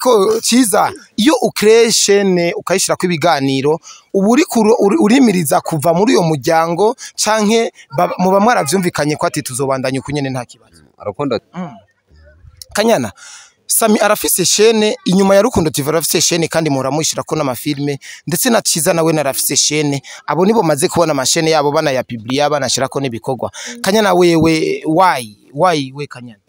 ariko CIZA iyo ukreshene ukayishira ku ibiganiro uburi urimiriza kuva muri uyo muryango canke muba mwaravyumvikanye ko ati tuzobandanya ukunyene nta kibazo Rukundo Kanyana Sami arafise chaîne inyuma ya Rukundo TV arafise chaîne kandi muramushira ko n'amafilme ndetse na CIZA nawe narafise chaîne abo nibo maze kubona amashene yabo bana ya publier banashira ko n'ibikorwa Kanyana wewe why we Kanyana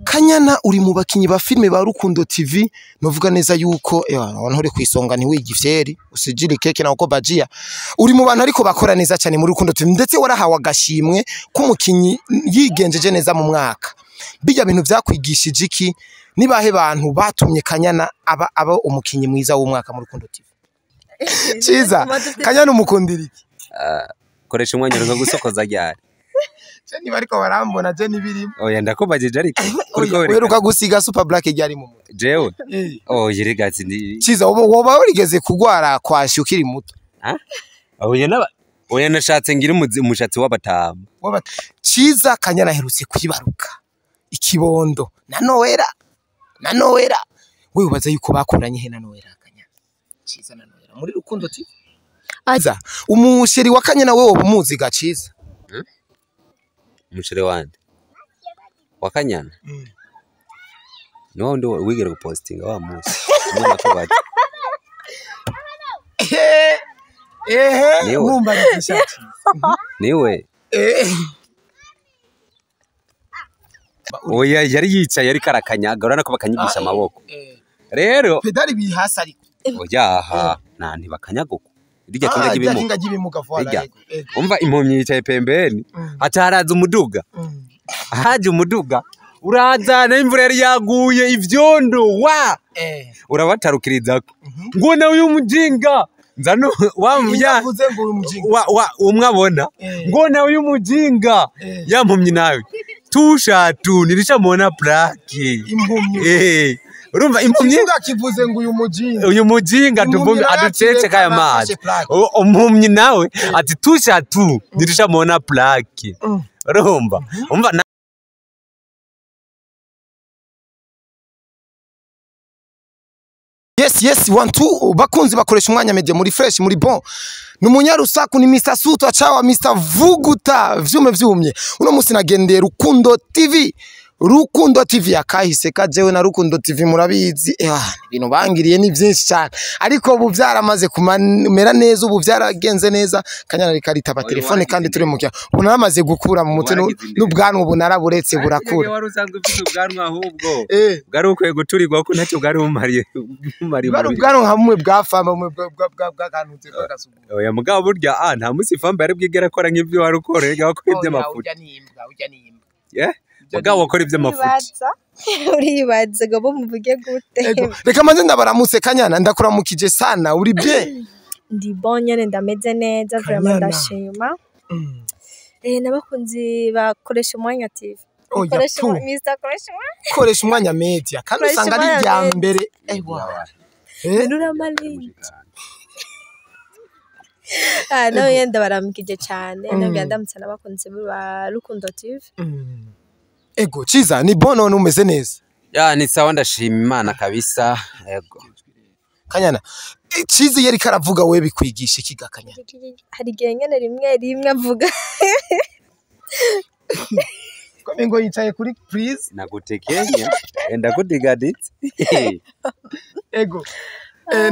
Kanyana uri mu bakinyi ba filme ba Rukundo TV novuga neza yuko abantu uri kwisonga ni wigifyeri usijiri keke na uko bajia uri mu bantu ariko bakora neza cyane muri Rukundo TV ndetse warahawa agashimwe k'umukinyi yigenjeje neza mu mwaka bijya bintu byakwigishije iki nibahe bantu batumye Kanyana aba umukinyi mwiza w'umwaka mu Rukundo TV CIZA Kanyana umukundira iki koresha umwanya ruka gusokoza ryari je niba ariko barambona je nibiri oya ndakobajije ariko weruka gusiga super black ryari mu mutwe jewe yirigatsi ndi CIZA woba urigeze kugwara kwashi ukiri muto oya nashatse ngira umushatsi w'abatama CIZA Kanyana herutse kwibaruka ikibondo na Noera wewe ubaza yuko bakuranye he na Noera Kanyana CIZA na Noera muri Rukundo TV aza umusheri wa Kanyana wewe umuzi ga CIZA umusheri wande wa Kanyana no ndo wigera gupostinga wa musi mwana ko baje numva n'ishati niwe oya yari yicaye yari karakanyaga urana ko bakanyigisha amaboko rero pedali bi hasi ariko oya na ntibakanyaguko irya kinga gibimuga vuara umva impomyi yicaye pembeni ataraza umuduga haje umuduga urazana imvura yari yaguye ivyondo urabatarukiriza ngo nawe umujinga nzano wavuze ngo umujinga umwabona ngo nawe umujinga yampomyi nawe tushatu nirisha mona plaque impumyi urumva impumyi kivuze ngo uyu mujinga tuvumbi aducece kaya mazi impumyi nawe ati tushatu nirisha mona plaque urumva umva Yes one two bakunzi bakoresha umwanya media muri fresh muri bon numunyarusaku ni Mr Suto acawa Mr Vuguta vyumye uno musi nagendeye Rukundo TV yakahise kajewe na Rukundo TV murabizi ibintu bangiriye ni byinshi cyane ariko ubu byaramaze kumera neza ubu byaragenze neza Kanyana rikarita telefone kandi turi mu kya unamaze gukura mu mutwe n'ubwanwa ubu naraburetse burakura wari usanzwe ufite ubwanwa ahubwo bwari ukwiye guturirwa ko ntacyo bwari bumariye bari ubwanwa hamwe bwafamba umwe bwakanutse bwagasubu oya mugabo burya nta musi famba yari bwigera akora nk'ibyo wari ukorega wakora iby'amafuta ujya nimbwa mugabo wakora iby'amafuta uribaza ngo muvuge gute reka manze ndabaramutse Kanyana ndakuramukije sana uri bien ndi bonye ndameze neza vraiment ndashima nabakunzi bakoresha umwanya TV koresha umwanya media kandi usanga ari rya mbere nura malinki no yenda baramukije cyane nabyo ndamutse nabakunzi ba Rukundo TV ego CIZA ni bono numeze neza ni sawa ndashima Imana kabisa ego Kanyana CIZA yari karavuga we bikwigisha kiga Kanyana hari gengene rimwe avuga ko ngo yicaye kuri please nagutekenya enda kudigaditse ego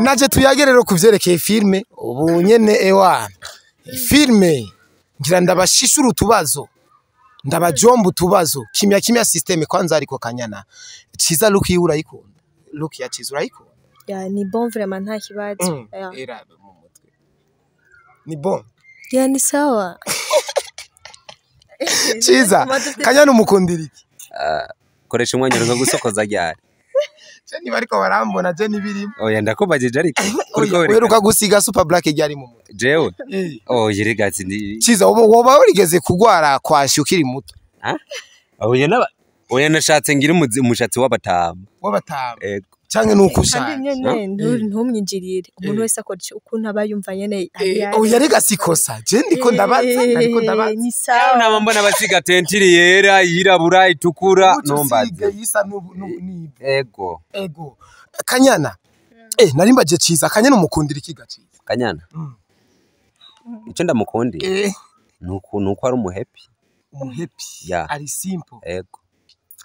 naje tuyagerero kuvyerekeye filme ubu nyene filme ngira ndabashishura utubazo ndabajomba utubazo kimya system kwanza ariko Kanyana CIZA look urayikunda look ya CIZA urayikunda ni bon vraiment nta kibazo era mu mutwe ni bon ni sawa CIZA Kanyana umukundira iki koresha umwanya ruka gusokoza ryari je niba ariko barambona je nibiri oya ndakobajije ariko weruka gusiga super black ryari mu mutwe jewe yirigatsi ndi CIZA woba urigeze kugwara kwashi ukiri muto oya nashatse ngira umushatsi w'abatama ego canke nuko kandi ushaka nyene ntumwinjirire umuntu wese akora ukuntu aba yumva nyene oya rega sikosa je ndiko ndabaza ariko ndabaza ni sawa naba mbona basiga tentiri yera yirabura itukura nombaze yisa ego Kanyana narimbaje Ciza Kanyana umukundira ikiga Ciza Kanyana icyo ndamukundiye nuko ari umuhepi ari simple ego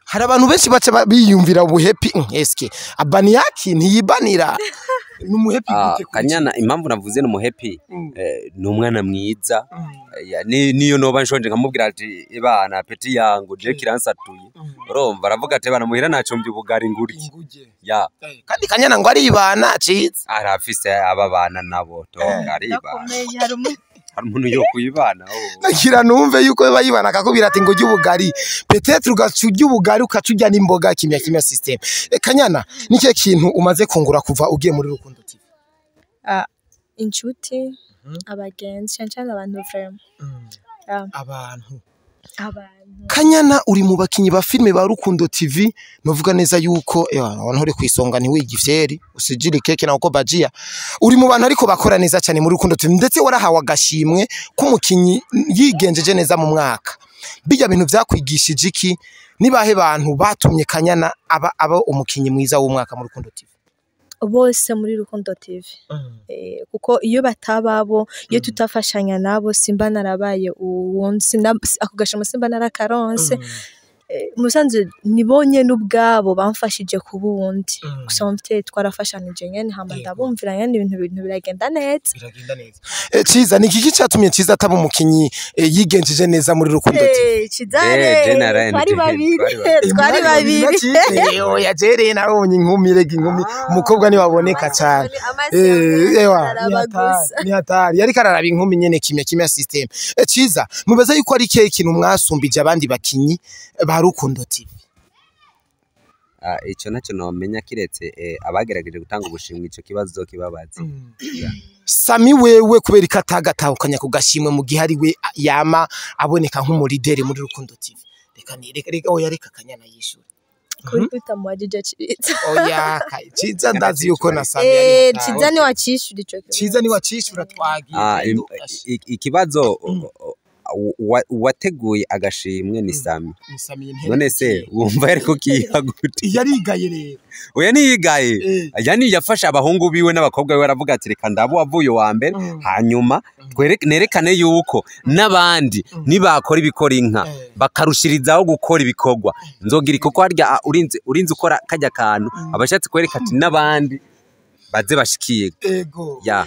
hari abantu benshi baca biyumvira ubuhepi eske abani yaki ntiyibanira n'umuhepi gute Kanyana impamvu navuze n'umuhepi n'umwana mwiza niyo noba nshonje nkamubwira ati ibana peti yangu je kiransatuye urumva aravuga ati bana muhira nacombye ubugari nguri ya kandi Kanyana ngo ari ibana Ciza arafise ababana nabo tonga ari ibana hari umuntu yo kuyibana nakira numve yuko bayibana akakubwira ati ngo ujye peut-être ugacujya ubugari ukacujya n'imboga kimya system Kanyana nike kintu umaze kungura kuva ugiye muri Rukundo TV inshuti abagenzi cyane abantu vraiment abantu Kanyana uri mu bakinyi ba filme ba Rukundo TV novuga neza yuko abantu uri kwisonga ni wigifyeri usijiri keke na uko bajia uri mu bantu ariko bakora neza cyane muri Rukundo TV ndetse warahawe agashimwe k'umukinyi yigenjeje neza mu mwaka bijya bintu byakwigishije iki nibahe bantu batumye Kanyana aba umukinyi mwiza w'umwaka muri Rukundo TV bose muri Rukundo TV kuko iyo batababo iyo tutafashanya nabo simba narabaye uwonsi ako gashimo simba narakaronse musanze nibonye n'ubwabo bamfashije kubundi gusa mfite twarafashanije nyene hama ndabumvira nyene ibintu biragenda neza Ciza ni kiki cyatumye Ciza ataba umukinyi yigenjeje neza muri Rukundo TV Cizare twari babiri oya jere nabonye inkumi rega inkumi umukobwa ni waboneka cyane ni hatari yari kararaba inkumi nyene kimya system Ciza mubaza yuko ari keke kintu mwasumbije abandi bakinyi ba Rukundo TV icyo nacyo nomenya kiretse abagerageje gutanga ubushimwe ico kibazo kibabaza Sami wewe kubera ikatagatahukanya ku gashimwe mu gihe ari we yama aboneka nk'umurideri muri Rukundo TV reka oya reka Kanyana yishura kuri utamwajije Ciza oya Ciza ndazi yuko na Sami Ciza ni wacishura ico Ciza ni wacishura twagiye ikibazo wateguye agashimwe ni Sami none se wumva ariko kihaguti yarigaye rero oya niyigaye yani yafasha abahungu biwe n'abakobwa biwe aravuga ati reka ndabo wavuye wa mbere hanyuma nerekane yuko nabandi nibakora ibikora inka bakarushirizaho gukora ibikorwa nzogira kuko harya urinze ukora kajya kantu abashatse kwereka ati nabandi baze bashikiye ya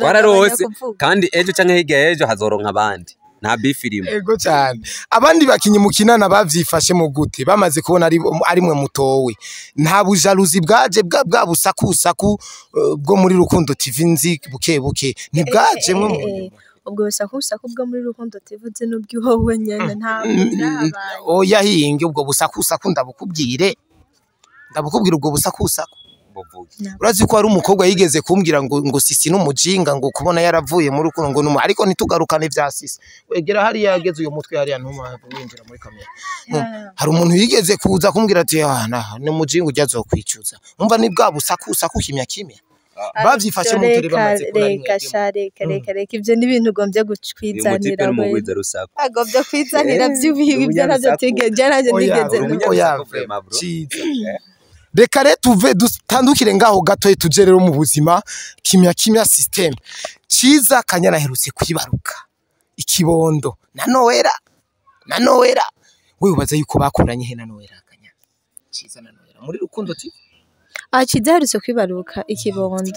wararose kandi ejo canke hirya ejo hazoronka abandi nta bifirimo ego cyane abandi bakinyi mukinana bavyifashe mu gute bamaze kubona ari mwe mutowe nta bujaluzi bwaje bwa busakusaku bwo muri Rukundo TV nzi buke ntibwaje mwe mu ubwo busakusaku bwo muri Rukundo TV nzi n'ubwihowe nyene nta oya hinge ubwo busakusaku ndabukubwira ubwo busakusaku urazi ko ari umukobwa yigeze kumbwira ngo sisi n'umujinga ngo kubona yaravuye muri Rukundo ngo numu ariko nitugarukane vya sisi wegera hari yageze uyo mutwe hari ntuma winjira muri kamera hari umuntu yigeze kuza kumbwira ati ni umujinga ujya zokwicuza umva ni bwa busakusaku kimya bavyifashe mu tere bamaze reka ivyo ni ibintu ugombye kwizanira agombye kwizanira by'ubibi ibyo navyo tigeje navyo nigeze reka rero tuve dutandukire ngaho gato tuje rero mu buzima kimya system Ciza Kanyana herutse kwibaruka ikibondo na Noera wewe ubaza yuko bakuranye he na Noera Kanyana Ciza na Noera muri Rukundo TV Ciza herutse kwibaruka ikibondo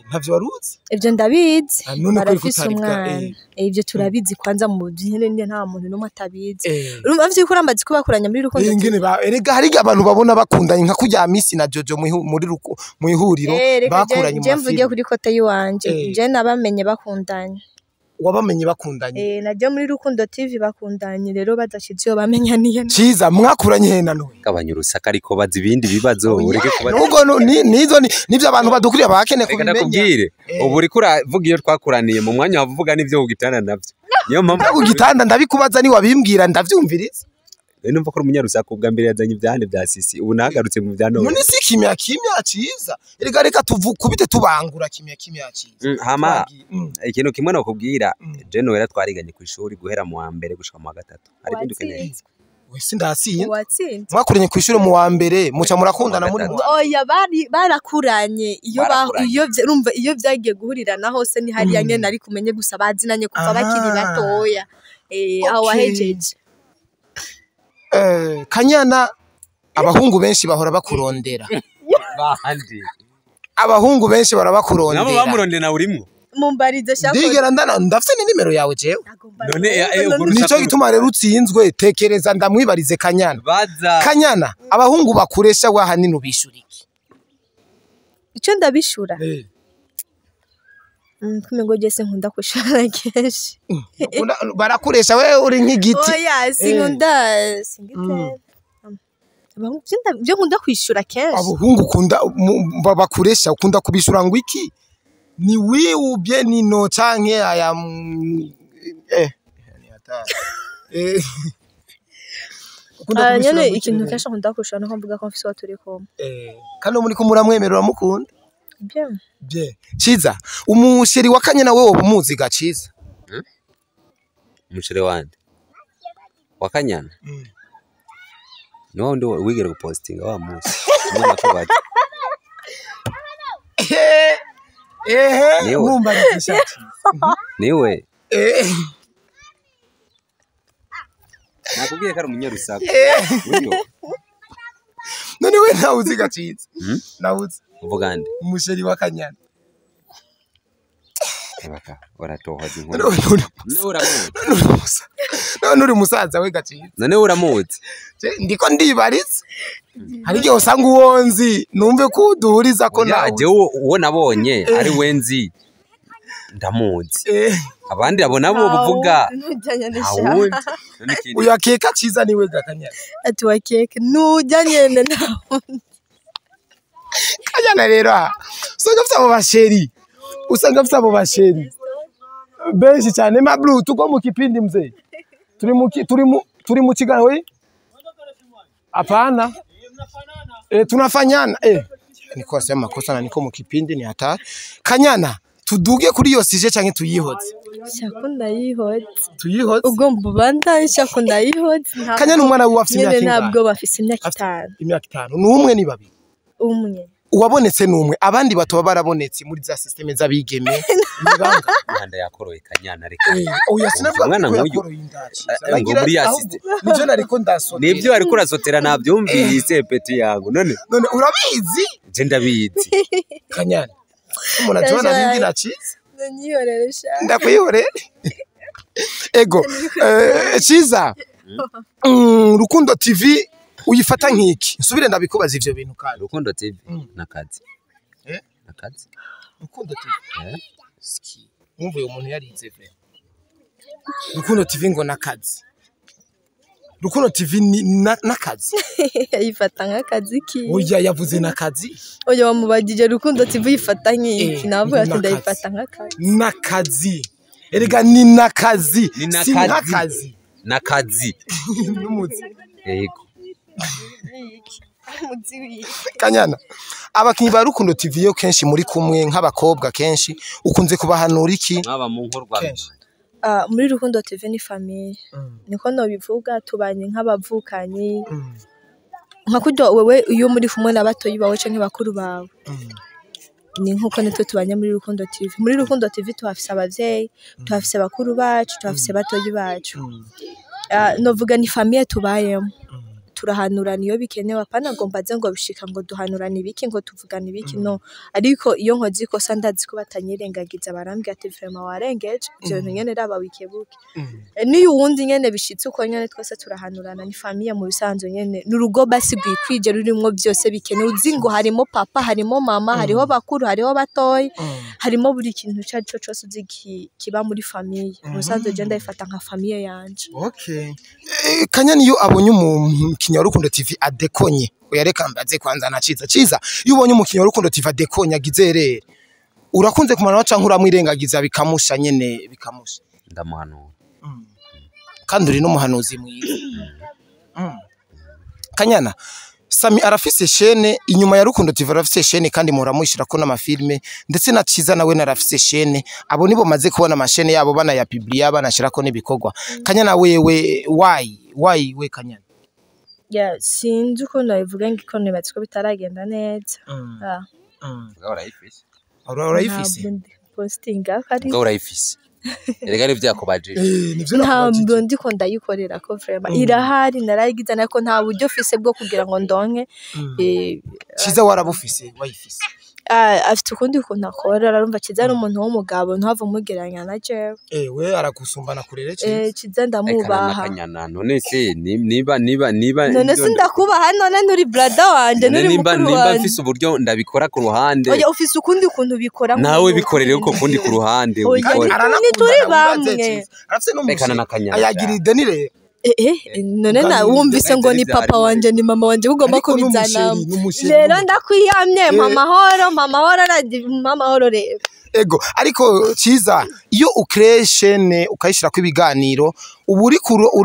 ntavyo waruzi ivyo ndabizi barafise umwana ivyo turabizi kwanza mu byene nta muntu numwe atabizi urumva vyiko urambazi ko bakuranya muri Rukundo ingene erega hari abantu babona bakundanye nka kujya Misi na Jojo mu ihuriro bakuranye mu je mvuge kuri kote yiwanje je nabamenye bakundanye wabamenye bakundanye najye muri Rukundo TV bakundanye rero badashiziyo bamenyaniye Ciza mwakuranye he na Noera gabanya urusaka ariko bazi ibindi bibazo ureke kubaza nugo nivyo abantu badukuriye bakene kubimenya kubwire ubu uri kuravuga iyo twakuraniye mu mwanya wavuga nivyo ugitana navyo niyo mpamvu ugitanda ndabikubaza ni wabimbwira ndavyumviriza numva ko umunyarusaku bwa mbere yazanye ivyane bya sisi ubu nagarutse mu vyano none si kimya ciza reka tuvukubite tubangura kimya ciza hama ikintu kimwe nakubwira je no era twariganye ku ishuri guhera mu wa mbere gushika mu wa gatatu ari bindi ukeneye wese ndasinze watsinze mwakuranye ku ishuri mu wa mbere muca murakundana muri oya barakuranye iyo vyagiye guhurirana hose ni hariya nyene ari kumenye gusa bazinanye kuva bakiri batoya aho wahejeje Kanyana abahungu benshi bahora bakurondera bahandi abahungu benshi barabakurondera nabo bamurondera urimo mumbarize shako ndigera ndafite ni nimero yawe jewe none nico gituma rero utsinzwe tekereza ndamwibarize Kanyana baza Kanyana abahungu bakuresha wahanini ubishuriki ico ndabishura kumengo jese nkunda kushara kenshi barakuresha wewe uri nk'igiti oya singite byo nkunda kwishura kenshi abahungu kunda bakuresha ukunda kubishura ngo iki ni wiubye ni no canke aya ni hata nyene ikintu kesha nkunda kushura no mvuga ko mfise waturi ko kandi muri ko muramwemerera mukunda bien CIZA umusheri wa Kanyana wewe ubumuzi ga CIZA umusheri wande wa Kanyana no ndo wigera gupostinga wa musi mwana ko bati numva ndishati niwe nakubwiye ko ari umunyarusaku none we ntawe uzi ga CIZA nawuzi uvugande umusheri wa Kanyana baka waratohoza inkuru none uri musaza we ga CIZA none uramuzi ndiko ndibaritse hari igihe usanga uwonzi numve ko duhuriza ko nawe je uwo nabonye ari wenzi ndamuzi abandi abo nabo buvuga uya keka CIZA niwe ga Kanyana ati wa keke nujanye nawe Kanyana rero usanga afite abo basheri benshi cyane ma blue tuko mu kipindi mzee turi mu kiganiro hapana tunafanyana niko sema makosa na niko mu kipindi ni hatari Kanyana tuduge kuri yo sije canke tuyihoze shakunda yihoze tuyihoze ugomba banda shakunda yihoze Kanyana umwana wafite imyaka ingahe ntabwo bafise imyaka 5 imyaka 5 numwe ni babiri umwe uwabonetse numwe abandi bato barabonetse muri za systeme z'abigeme nibanga Rwanda yakoroye Kanyana reka oya sinabwo mwana nk'uyu ngo muri assist nivyo nariko ndasotera nivyo ariko urasotera navyumvise peti yangu none urabizi je ndabizi Kanyana umuntu atubona bindi na CIZA nyihoreresha ndakwihorere ego CIZA Rukundo TV uyifata nkiki nsubire ndabikubaza ivyo bintu kandi Rukundo TV nakazi nakazi Rukundo TV ski umva uyo muntu yarize vre Rukundo TV ngo nakazi Rukundo TV ni nakazi yifata nk'akazi ki oya yavuze nakazi oya wamubagije Rukundo TV yifata nkiki navuga ati ndayifata nk'akazi nakazi erega ni nakazi si nakazi nakazi numuzi yego Kanyana abakinyi ba Rukundo TV yo kenshi muri kumwe nk'abakobwa kenshi ukunze kubahanura iki nk'aba mu nkorwa muri Rukundo TV ni famille niko no bivuga tubanye nk'abavukanyi nka kuryo wewe iyo muri kumwe n'abatoyi bawe canke bakuru bawe ni nkuko nitwe tubanye muri Rukundo TV muri Rukundo TV tuhafise abavyeyi tuhafise bakuru bacu tuhafise batoyi bacu novuga ni famille tubayemo turahanurana iyo bikenewe apana ngo mbaze ngo bishika ngo duhanurana ibiki ngo tuvugana ibiki no ariko iyo nkoze ikosa ndazi ko batanyirengagiza barambwira ati vraiment warengeje ivyo bintu nyene raba wikebuke niyo wundi nyene bishitse uko nyene twese turahanurana ni famille mu bisanzwe nyene n'urugo basi gwikwije rurimwo byose bikenewe uzi ngo harimo papa harimo mama hariho bakuru hariho batoyi harimo buri kintu cyaco cyose uzi kiba muri famille mu bisanzwe je ndayifata nka famille yanje okay Kanyana iyo abonye umuntu Rukundo TV adekonye uyareka mbaze kwanza na CIZA iyo ubonye umukinyi wa Rukundo TV adekonye agizerere urakunze kumana waca nkuramwirengagiza bikamusha nyene bikamusha ndamuhanura kandi uri no muhanuzi mwiza Kanyana Sami arafise chaîne inyuma ya Rukundo TV arafise chaîne kandi muramushira ko n'amafilme ndetse na Ciza nawe narafise chaîne abo nibo maze kubona amashene yabo bana ya publiya banashira ko n'ibikorwa Kanyana wewe why we Kanyana ya sinzi uko nabivuga ngiko nibatsiko bitaragenda neza urayifise posting akari urayifise erega ari vyakobajije ntabwo ndiko ndayikorera ko vraiment irahari narayigize nako nta buryo fise bwo kugira ngo ndonke Ciza warabufise wayifise afite ukundi kuntu akora arumva Ciza ari umuntu w'umugabo ntava umugeranya na jewe we arakusumbana kurere Ciza ndamubaha none se niba none se ndakubaha none nturi brother wanje nturi mukuru wanje niba mfise uburyo ndabikora ku ruhande oya ufise ukundi kuntu bikora nawe bikorere uko kundi ku ruhande ubikora turi bamwe arafise Rekana na Kanyana ayagira idenire none na wumvise ngo ni papa wanje ni mama wanje ugomba kubizana rero ndakwiyamye mama horo rero ego ariko Ciza iyo ukreshene ukayishira ko ibiganiro uburi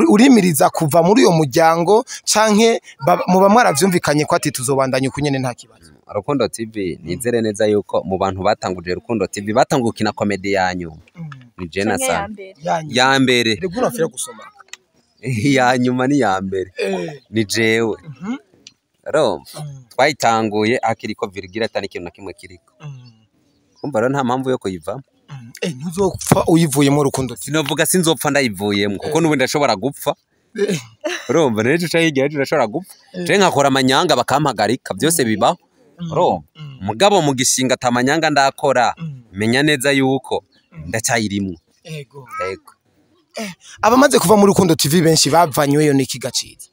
urimiriza kuva muri uyo muryango canke muba mwaravyumvikanye ko ati tuzobandanya kunyene nta kibazo Rukundo TV nizere neza yuko mu bantu batanguje Rukundo TV batangukina comedy yanyu ni Jena sana ya mbere rego urafira gusoma ya nyuma ni ya mbere ni jewe ro twayitanguye akiriko virgira atani ikintu na kimwe kiriko kumva rero nta mpamvu yo kuyivamo ntuzopfa uyivuyemo Rukundo sinovuga sinzopfa ndayivuyemo kuko nubundi ndashobora gupfa urumva rero uca higiye ndashobora gupfa je nkakora amanyanga bakampagarika byose bibaho urumva mugabo mu gishinga tamanyanga ndakora menya neza yuko ndacyayirimwe ego abamaze kuva muri Rukundo TV benshi bavanyweyo n'iki Gaciza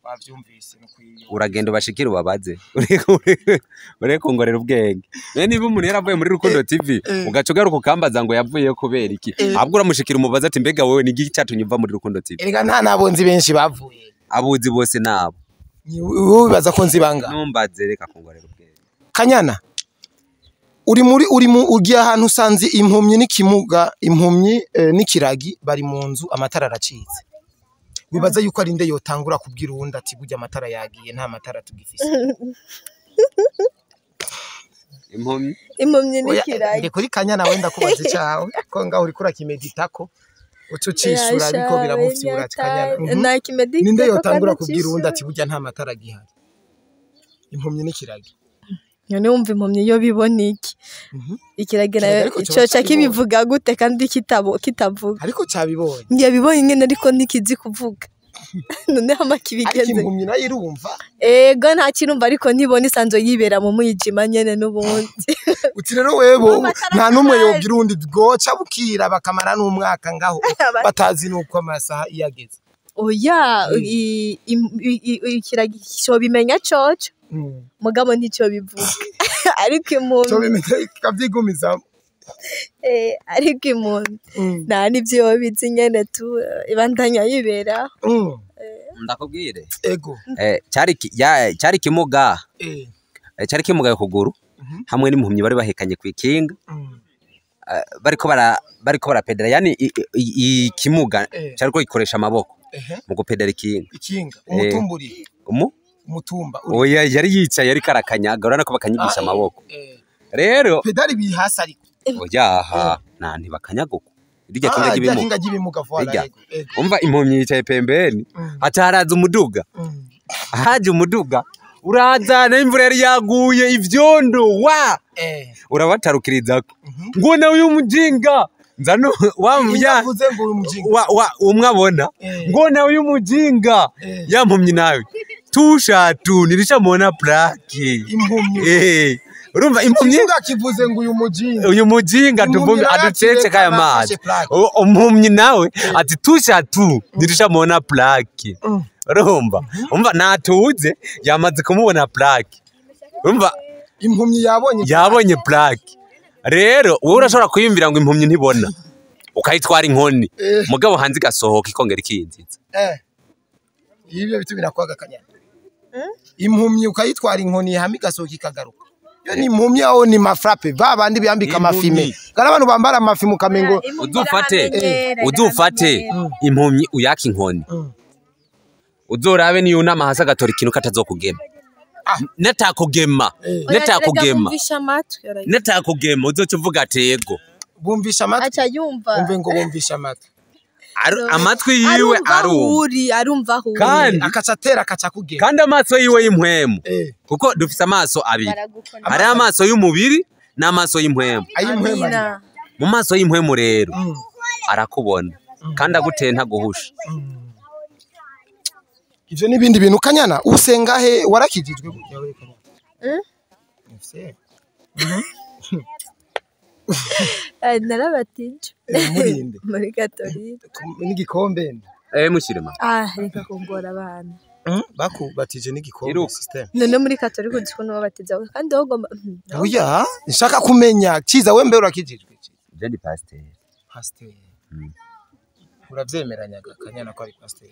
bavyumvise no kwiyo uragenda ubashikira ubabaze ureko ngorera ubwenge niba umuntu yaravuye muri Rukundo TV ugaca ugaruka ukambaza ngo yavuye kubera iki ahubwo uramushikira umubaza ati mbega wewe nigi cyatumye uva muri Rukundo TV erega nta nabonzi benshi bavuye abuzi bose nabo wowe bibaza ko nzibanga numbaze reka kungorera ubwenge Kanyana uri mu ugiye ahantu usanze impumyi n'ikimuga impumyi n'ikiragi bari mu nzu amatara aracitse bibaza yuko ari nde yotangura kubwira uwundi ati burya amatara yagiye nta matara tugifise impumyi n'ikiragi kuri Kanyana wenda kubaza cyawe ko ngaho uri kurakimeditako utucishura ariko biramufyura Kanyana ninde yotangura kubwira uwundi ati burya nta matara gihari impumyi n'ikiragi none wumva impumyi yo bibona iki ikiragira cyoca kibivuga gute kandi kitavuga ariko cyabibonye ndiyabibonye nyene ariko ntikizi kuvuga none hamakibigenze impumyi nayo irumva ego nta kirumva ariko ntibona isanzo yibera mu muyijima nyene n'ubundi uti rero webo nta numwe yobwira undi bwoca bukira bakamara n'umwaka ngaho batazi nuko amasaha iyageze oya ikiragisho bimenya coco mugabo nticyo bivuga ariko impumyi cyo bimenya kavyigumizamo ariko impumyi nta nivyo bizi nyene tu ibandanya yibera ndakubwire ego cyari kimuga cyari kimuga yo kuguru hamwe n'impumyi bari bahekanye ku ikinga bariko barapedera yani ikimuga cyari ko gikoresha amaboko mu gupedera ikinga umutumburi umutumba oya yari yicaye yari karakanyaga urana ko bakanyigisha amaboko rero pedali bi hasi ariko oya nani bakanyaguko irya kinga gibimuga voila umva impumyi yicaye pembeni hataraza umuduga haje umuduga urazana imvura yari yaguye ivyondo urabatarukirizako ngo nawe uyu mujinga nzano wamya umwabona ngo nawe uyu mujinga yampumyi nawe tushatu nirishamona plaque impumyi urumva impumyi kivuze ngo uyu mujinga tuvumbi aducece kaya mazi impumyi nawe ati tushatu nirishamona plaque urumva umva natuze yamaze kumubona plaque urumva impumyi yabonye plaque rero wowe urashobora kwiyumvira ngo impumyi ntibona ukayitwara inkoni mugabo hanze gasohoka ikongera ikinziza ibyo bitu birakwaga Kanyana impumyi ukayitwara inkoni hami gasohoka ikagaruka yo ni impumyi aho ni mafrappe babandi biyambika amafime kandi abantu bambara amafime ukamengo udufate impumyi uyaka inkoni uzorabe niyo nama hasa gatora ikintu katazokugema netakugema netakugema uzoca uvuga atego bumvisha amatwi acha yumva umve ngo bumvisha amatwi amatwi yiwe arumva huri kandi akacatera akacakugema kandi amaso yiwe y'impwemu kuko dufise amaso abiri hari amaso y'umubiri n'amaso y'impwemu mu maso y'impwemu rero arakubona kandi aguteye ntaguhusha ivyo n'ibindi bintu Kanyana usenga he warakijijwe burya we Kanyana narabatije murinde muri Katolika n'igikombe mushirema reka kongora abana bakubatije n'igikombe system none muri Katolika uziko no babatiza kandi hogomba oya nshaka kumenya Ciza we mbe urakijijwe je ndi pasteur uravyemeranyaga Kanyana ko ari pasteur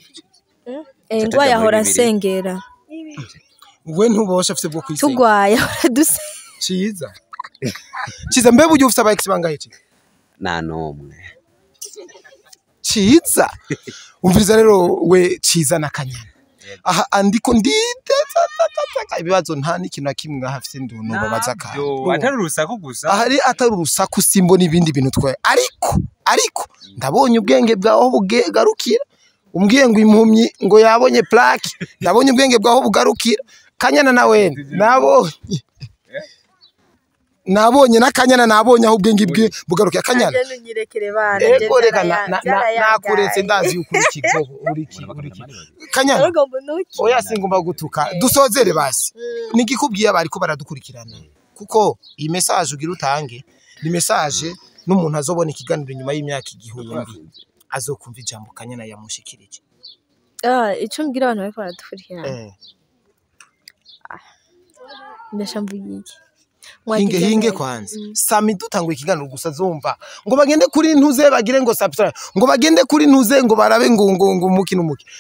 ngo yahora sengera we ntubosha afite bwo kwisenga tugwaya duse Ciza mbe bujye ufite aba ex bangahe Ciza na nomwe Ciza umviriza rero we Ciza na Kanyana aha andiko ndite ibibazo nta n'ikintu nakimwe hafite nduno babaza ka atari urusaku gusa ahari atari urusaku simbo n'ibindi bintu twaye ariko ndabonye ubwenge bwaho bugarukira umbwiye ngo impumyi ngo yabonye plaque ndabonye ubwenge bwaho bugarukira Kanyana nawe nabonye na Kanyana nabonye aho ubwenge bwe bugarukira Kanyana ego reka nakuretse ndazi ukurikiko Kanyana oya singomba gutuka dusozere basi nigikubwiye abari ko baradukurikirana kuko iyi message ugira utange ni message n'umuntu azobona ikiganiro nyuma y'imyaka igihumbi azokumva ijambo Kanyana yamushikirije ico mbwira abantu bariko baradukurikirana ndashambuye hinge kwanza sami dutangwe ikiganiro gusa zumva ngo bagende kuri ntuze bagire ngo subscribe ngo bagende kuri ntuze ngo barabe ngo umuki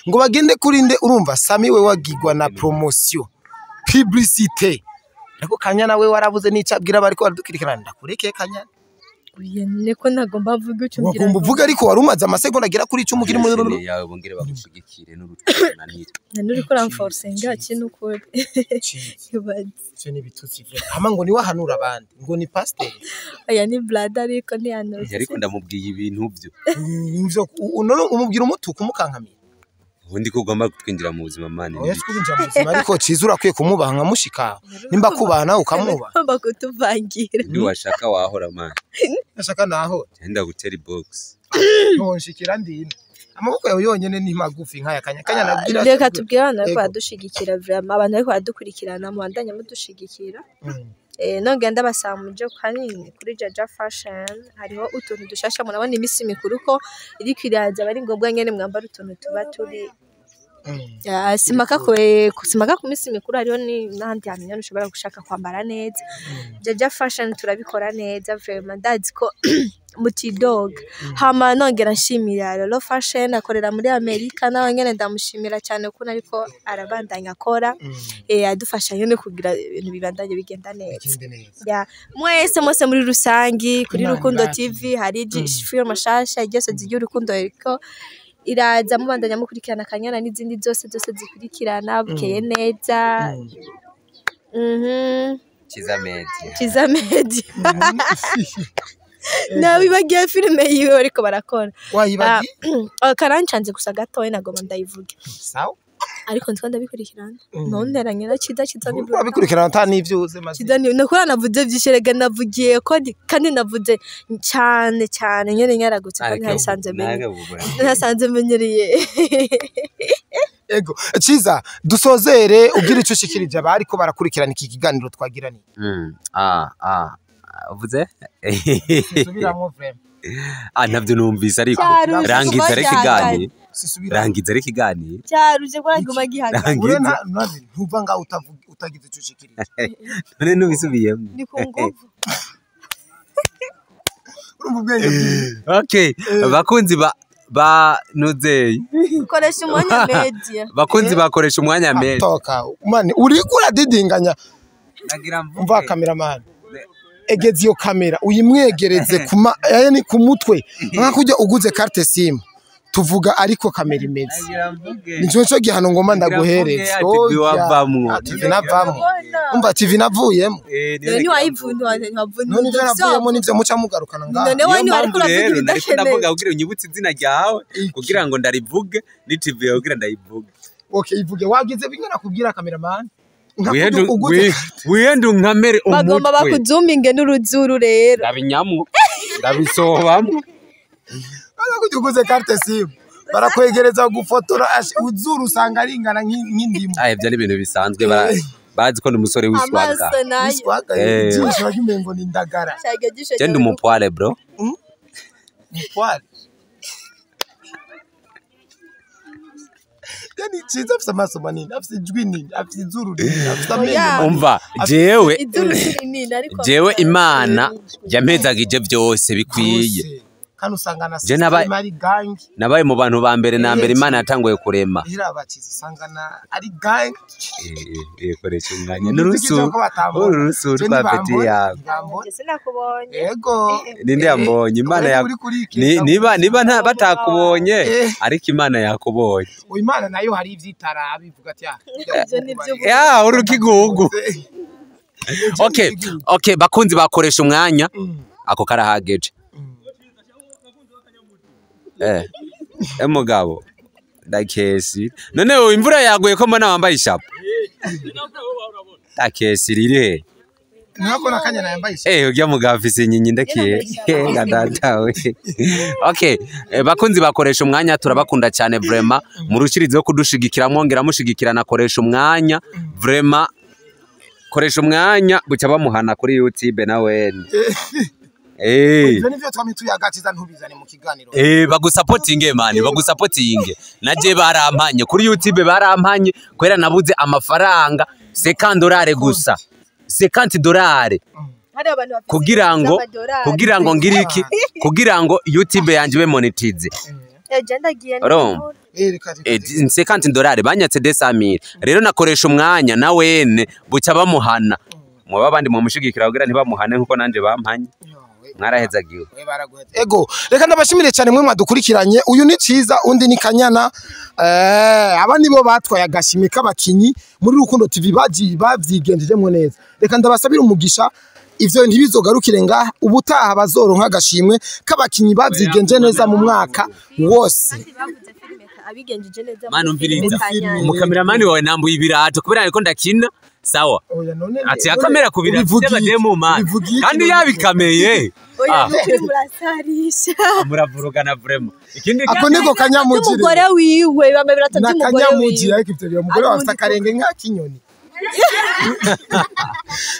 ngo bagende kuri nde urumva sami we wagigwa na promotion publicité ariko Kanyana we warabuze n'icabwira bariko baradukirikirana ndakureke Kanyana neko nagomba mvuga icyo ngira wagomba uvuga ariko warumaze amasegonda agera kuri 10 kiri muri yawe bongere bagushigikire n'urutwananira nuri ko ramforcinga kintu ko cyo n'ibitutsi vye hama ngo ni wahanura abandi ngo ni pasteur aya ni blada ariko ni hano ariko ndamubwiye ibintu byo nivyo umubwira umutuku mukankamira ubundi ko ugomba kutwinjira mu buzima mane oya twinjira mu buzima ariko Ciza urakwiye kumubaha nka mushika nimba kubana ukamuba bakutuvangira ni washaka wahora mane nashaka naho genda gutera box nshikira ndina amaboko yawe yonyene ni magufi nkaya Kanyana nabwira reka tubwira abantu ko badushigikira vraiment abantu ariko badukurikirana mu bandanya mudushigikira nogenda basamuje kanini kuri Jaja Fashion hariho utuntu dushasha murabona imisi mikuru ko iri kwiraza bari ngombwa nyene mwambara utuntu tuba turi simaka ku misi mikuru hariho n'ahandi hantu nyene ushobora gushaka kwambara neza Jaja Fashion turabikora neza vraiment ndazi ko mutidog hama nongera nshimira Lolo Fashion akorera muri Amerika nawe nyene ndamushimira cyane ko ariko arabandanya akora adufasha nyene kugira ibintu bibandanye bigenda neza mwese muri rusangi kuri Rukundo TV hari film mashasha igese zigiye Rukundo ariko iraza mubandanya mukurikirana Kanyana n'izindi zose zikurikirana bukeye neza CIZA Media nabibagiye filime yiwe ariko barakora wayibagiye karancanze gusa gatoye nagoma ndayivuge sawa ariko ndiko ndabikurikirana nonderanye na Ciza ni bro abikurikirana nta n'ivyuze maze Ciza ni nakora navuze byisherega navugiye ko kandi navuze cyane nyene nyaragutse kandi hasanze menyereye ego Ciza dusozere ugira ico shikirije abari ko barakurikirana iki kiganiro twagirani uvuze subiramo vraiment ntabyo numvise ariko rangiza ariko iganiro cyaruje ko raguma gihaga ntuva nga utagize ico shikirije none nubisubiyemo ni ku nguvu okay bakunzi ba nuzeye koresha umwanya media bakunzi bakoresha umwanya media toka mani uri kuradidinganya nagira mva cameraman egeze iyo kamera uyimwegereze kuma yani ku mutwe nka kujya uguze carte sim tuvuga ariko kamera imeze nico gihano ngoma ndaguhereza TV wavamwo TV navamwo umva TV navuyemo none wayivunwa none ivyo navuyemo nivyo muca mugarukana ngaho none wani ariko uravuga nariko ndavuga kugira unyibutse izina ryawe kugira ngo ndarivuge ni TV yawe kugira ndayivuge okay ivuge wagize bingana kubwira cameraman wihendu nkamere umutwe bagomba bakuzuminge n'uruzuru rero ndabinyamwo ndabisobamwo kujuguze carte sim barakwegereza gufotora uzuru usanga ringana nk'indimu ibyo ni ibintu bisanzwe bazi ko ndi umusore wiswaga ijisho ry'umengo ni ndagara genda umupware bro mupware yani chiza afisa amaso manini afisa ijwi nini afisa izuru nini afisa amenyo umva jewe imana yampezagije byose bikwiye kandi usangana ari gangi nabaye mu bantu ba mbere na mbere imana yatanguye kurema irabakiza usangana ari gangi koresha umwanya n'urusuru kwa peti yawe sinakubonye yego ninde yambonye imana niba batakubonye ariko imana yakubonye imana nayo hari ivyitara bivuga ati urukigugu okay bakunzi bakoresha umwanya ako karahageje mugabo dakesi none imvura yaguye ko mbona wambaye ishapo dakesi riri nako nakanya yambaye ishapo ujya mugabo afise inyinya ndakiye ngadatawe okay bakunzi bakoresha umwanya turabakunda cyane vraiment murushirizeho kudushigikira mwongera mushigikirana koresha umwanya vraiment koresha umwanya buca bamuhana kuri YouTube nawe nivyo twamituye agaciza ntubizane mu kiganiro bagusupportinge man bagusupportinge naje barampanye kuri YouTube barampanye kwera nabuze amafaranga $50 gusa $50 kugira ngo ngiriki kugira ngo YouTube yanje be monetize $50 banyatse $100,000 rero nakoresha umwanya na wene buca bamuhana mwaba abandi mu mushigikira kugira ntibamuhane nkuko nanje bampanye mwarahezagiwe ego reka ndabashimire cyane mwe mwadukurikiranye uyu ni CIZA undi ni KANYANA abandi bo batwaye agashimwe k'abakinyi muri Rukundo TV bavyigenjejemo neza reka ndabasabira umugisha ivyo ntibizogarukire ngaha ubutaha bazoronka agashimwe k'abakinyi bavyigenje neza mu mwaka wose abigenjeje neza umukameramani wawe nambuye ibirato kubera ariko ndakina sawa ati akamera kubira by'abademu man kandi yabikameye murasarisha muravurugana vraiment ikindi akoneko kanyamugire umugore wiwe bamwe biratabye umugore wiwe ariko ivyo umugore wafite akarenge nka kinyoni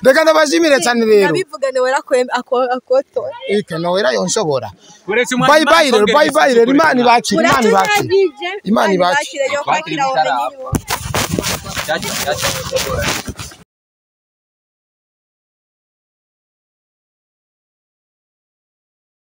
reka ndabashimire cyane rero nabivugane wera akoto nowera yonshobora bye bye rero imana ibakire yo kwakira womenye